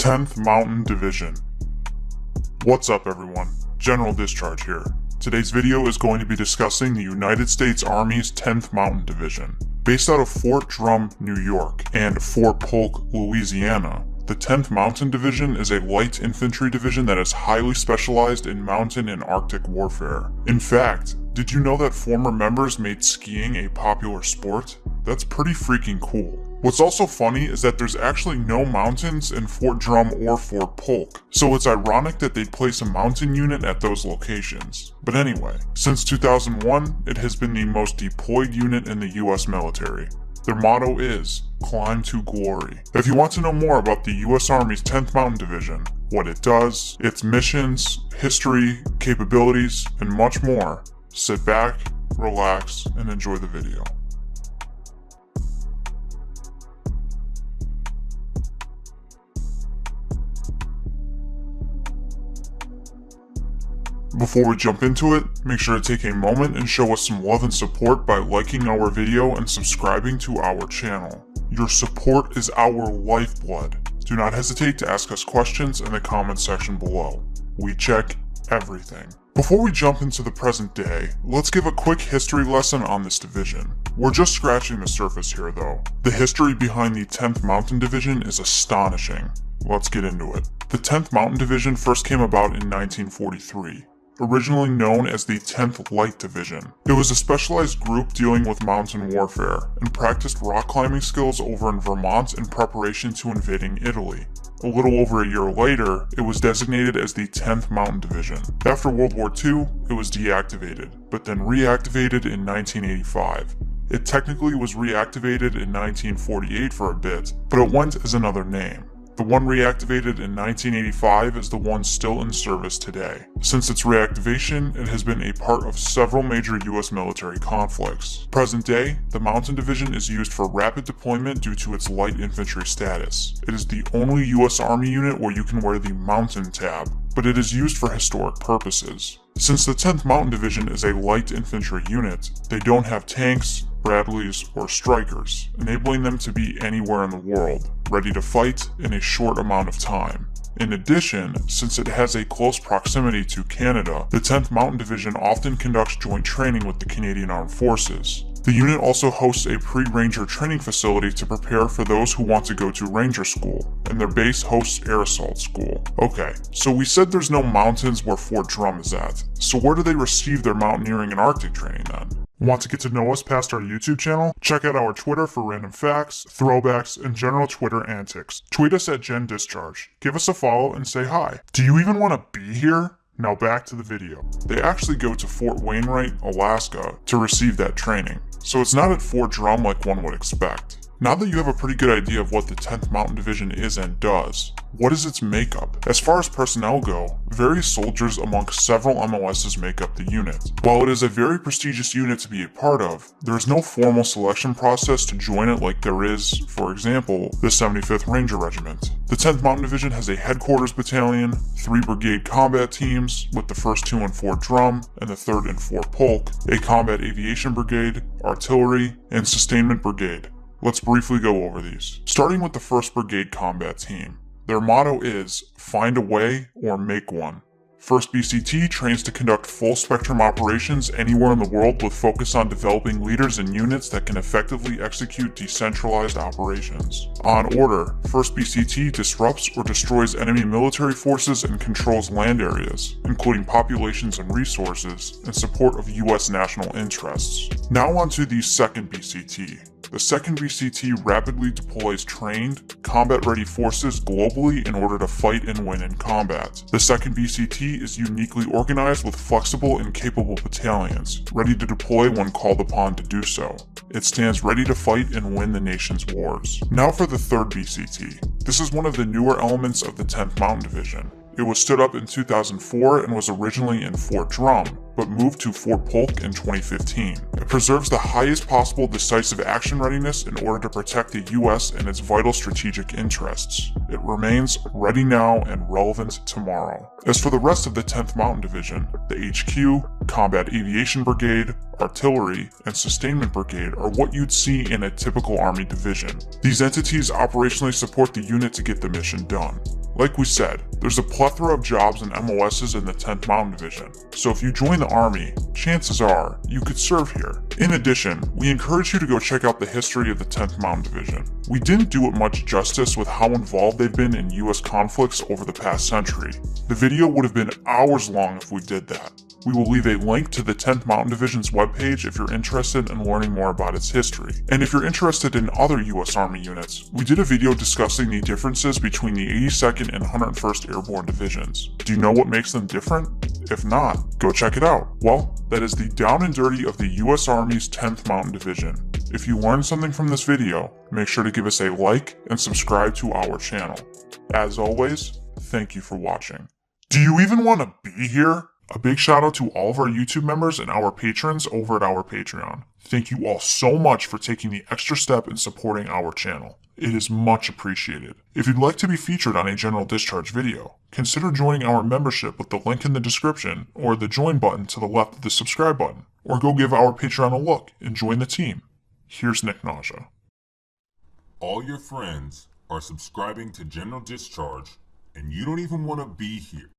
10th Mountain Division. What's up everyone, General Discharge here. Today's video is going to be discussing the United States Army's 10th Mountain Division. Based out of Fort Drum, New York, and Fort Polk, Louisiana, the 10th Mountain Division is a light infantry division that is highly specialized in mountain and Arctic warfare. In fact, did you know that former members made skiing a popular sport? That's pretty freaking cool. What's also funny is that there's actually no mountains in Fort Drum or Fort Polk, so it's ironic that they'd place a mountain unit at those locations. But anyway, since 2001, it has been the most deployed unit in the US military. Their motto is, "Climb to Glory." If you want to know more about the US Army's 10th Mountain Division, what it does, its missions, history, capabilities, and much more, sit back, relax, and enjoy the video. Before we jump into it, make sure to take a moment and show us some love and support by liking our video and subscribing to our channel. Your support is our lifeblood. Do not hesitate to ask us questions in the comment section below. We check everything. Before we jump into the present day, let's give a quick history lesson on this division. We're just scratching the surface here though. The history behind the 10th Mountain Division is astonishing. Let's get into it. The 10th Mountain Division first came about in 1943. Originally known as the 10th Light Division. It was a specialized group dealing with mountain warfare, and practiced rock climbing skills over in Vermont in preparation to invading Italy. A little over a year later, it was designated as the 10th Mountain Division. After World War II, it was deactivated, but then reactivated in 1985. It technically was reactivated in 1948 for a bit, but it went as another name. The one reactivated in 1985 is the one still in service today. Since its reactivation, it has been a part of several major US military conflicts. Present day, the Mountain Division is used for rapid deployment due to its light infantry status. It is the only US Army unit where you can wear the Mountain tab, but it is used for historic purposes. Since the 10th Mountain Division is a light infantry unit, they don't have tanks, Bradleys, or Strykers, enabling them to be anywhere in the world, ready to fight in a short amount of time. In addition, since it has a close proximity to Canada, the 10th Mountain Division often conducts joint training with the Canadian Armed Forces. The unit also hosts a pre-ranger training facility to prepare for those who want to go to ranger school, and their base hosts air assault school. Okay, so we said there's no mountains where Fort Drum is at, so where do they receive their mountaineering and Arctic training then? Want to get to know us past our YouTube channel? Check out our Twitter for random facts, throwbacks, and general Twitter antics. Tweet us at Gen Discharge. Give us a follow and say hi. Do you even want to be here? Now back to the video. They actually go to Fort Wainwright, Alaska to receive that training, so it's not at Fort Drum like one would expect. Now that you have a pretty good idea of what the 10th Mountain Division is and does, what is its makeup? As far as personnel go, various soldiers amongst several MOSs make up the unit. While it is a very prestigious unit to be a part of, there is no formal selection process to join it like there is, for example, the 75th Ranger Regiment. The 10th Mountain Division has a headquarters battalion, 3 brigade combat teams, with the first 2 in Fort Drum and the 3rd in Fort Polk, a combat aviation brigade, artillery, and sustainment brigade. Let's briefly go over these. Starting with the 1st Brigade Combat Team. Their motto is, "Find a way or make one." 1st BCT trains to conduct full-spectrum operations anywhere in the world with focus on developing leaders and units that can effectively execute decentralized operations. On order, 1st BCT disrupts or destroys enemy military forces and controls land areas, including populations and resources, in support of US national interests. Now on to the 2nd BCT. The 2nd BCT rapidly deploys trained, combat-ready forces globally in order to fight and win in combat. The 2nd BCT is uniquely organized with flexible and capable battalions, ready to deploy when called upon to do so. It stands ready to fight and win the nation's wars. Now for the 3rd BCT. This is one of the newer elements of the 10th Mountain Division. It was stood up in 2004 and was originally in Fort Drum, but moved to Fort Polk in 2015. It preserves the highest possible decisive action readiness in order to protect the US and its vital strategic interests. It remains ready now and relevant tomorrow. As for the rest of the 10th Mountain Division, the HQ, Combat Aviation Brigade, Artillery, and Sustainment Brigade are what you'd see in a typical Army division. These entities operationally support the unit to get the mission done. Like we said, there's a plethora of jobs and MOSs in the 10th Mountain Division, so if you join the Army, chances are you could serve here. In addition, we encourage you to go check out the history of the 10th Mountain Division. We didn't do it much justice with how involved they've been in US conflicts over the past century. The video would have been hours long if we did that. We will leave a link to the 10th Mountain Division's webpage if you're interested in learning more about its history. And if you're interested in other US Army units, we did a video discussing the differences between the 82nd and 101st Airborne Divisions. Do you know what makes them different? If not, go check it out. Well, that is the down and dirty of the US Army's 10th Mountain Division. If you learned something from this video, make sure to give us a like and subscribe to our channel. As always, thank you for watching. Do you even want to be here? A big shout out to all of our YouTube members and our patrons over at our Patreon. Thank you all so much for taking the extra step in supporting our channel. It is much appreciated. If you'd like to be featured on a general discharge video, consider joining our membership with the link in the description or the join button to the left of the subscribe button, or go give our Patreon a look and join the team. Here's Nick Nausea. All your friends are subscribing to General Discharge, and you don't even want to be here.